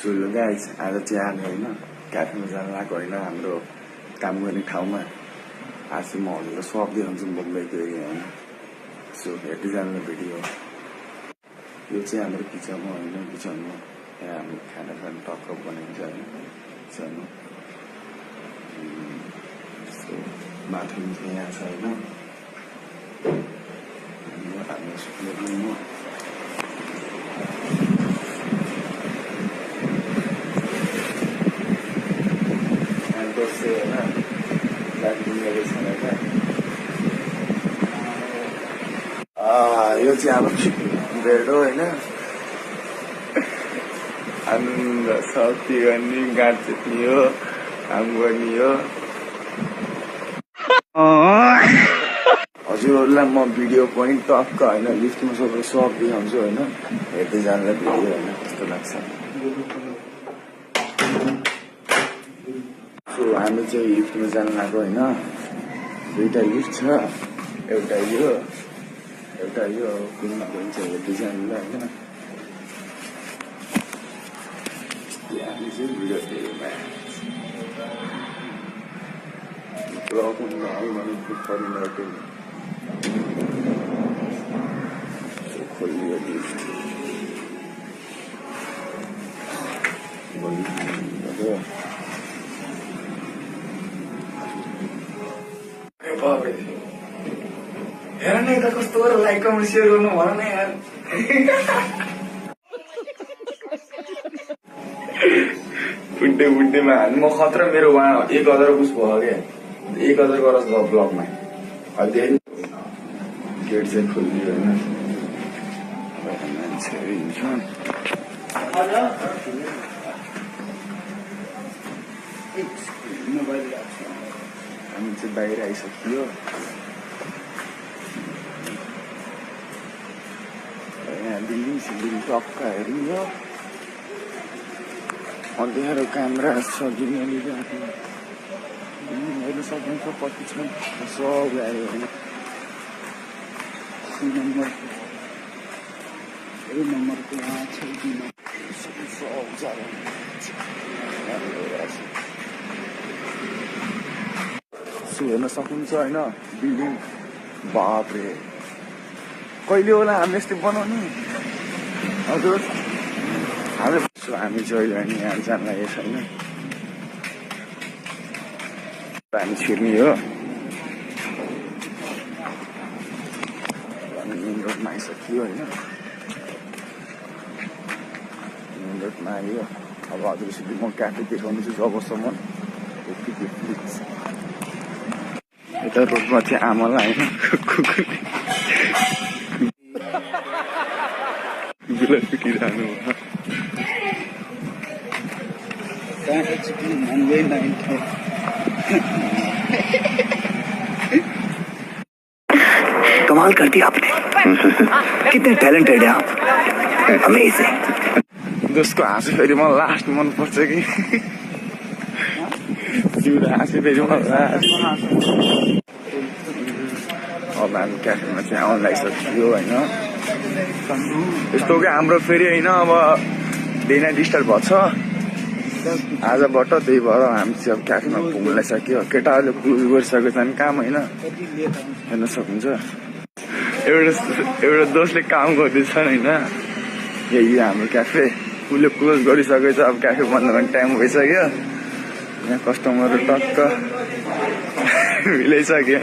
So guys आज चाहिँ आज होइन क्याफेमा जान लागेको होइन हाम्रो काम गर्ने ठाउँमा। आज चाहिँ म हजुरलाई सब देखाउँछु मुम्बईको एरिया होइन। सो हेर्दै जानु भिडियो। यो चाहिँ हाम्रो किचनमा होइन, किचनमा यहाँ हामी खाना खाने टक्क बनाइन्छ होइन किचनमा। सो बाथरुम चाहिँ यहाँ छ होइन। हाम्रो सुत्ने रुम हो। यो चाहिँ हाम्रो बेड हो होइन। आनन्द शक्ति गर्ने गाड चेप्ने हो, काम गर्ने हो। हजुरहरूलाई म भिडियो पोइन्ट टक्क होइन लिफ्टमा सबै सब देखाउँछु होइन। हेर्दै जानुलाई भिडियो होइन कस्तो लाग्छ। सो हामी चाहिँ लिफ्टमा जानु लाग्यो होइन। दुईटा लिफ्ट छ, एउटा यो कुन चाहिँ हेर्दै जानुलाई होइन। हामी चाहिँ भिडियो खोलियो लिफ्ट। हेर न यता कस्तो गरेर लाइक कमेन्ट सेयर गर्नु भन न यार। बुड्डेमा हाल्नु म खतरा। मेरो उहाँ 1000 पुस भयो क्या, 1000 गरोस् भयो ब्लगमा। अहिले गेट चाहिँ खोलिदियो होइन। मान्छेहरू हिँड्छ। हामी चाहिँ बाहिर आइसक्यो। यहाँ बिल्डिङ सिल्डिङ टक्क हेरियो। अँध्यारो क्यामेरा सजिलो हेर्नु सक्नुहुन्छ कति छ सब आयो होइन। नम्बरको यहाँ छ सब जानु सो हेर्न सक्नुहुन्छ होइन बिल्डिङ। बापरे कहिले होला हामी यस्तै बनाउने हजुर। हामी चाहिँ होइन यहाँ जान लागेको छैन। हामी छिर्ने हो। मेन रोडमा आइसक्यो होइन। मेन रोडमा आयो। अब हजुरसित म क्याफे देखाउनु छु जबसम्म। यता रोडमा चाहिँ आमालाई होइन कुकुरलाई पिटिरहनु भयो। कमाल कर दिया आपने। कितने टैलेंटेड है आप। अमेजिंग। दोस्तको हाँसो फेरि मलाई लास्ट मनपर्छ कि तिम्रो हाँसो फेरि मलाई लास्ट। अब हामी क्याफेमा चाहिँ आउनु लागिसक्यो होइन। यस्तो क्या हाम्रो फेरि होइन अब डे नाइट स्टार्ट भएको छ आजबाट। त्यही भएर हामी चाहिँ अब क्याफेमा पुग्नु लागिसक्यो। केटाहरूले क्लोज गरिसकेको छन् काम होइन। हेर्न सक्नुहुन्छ एउटा दोस्तले काम गर्दैछन् होइन। यही हाम्रो क्याफे उसले क्लोज गरिसकेको छ। अब क्याफे बन्द गर्ने टाइम भइसक्यो। यहाँ कस्टमरहरू टक्क मिलाइसक्यो।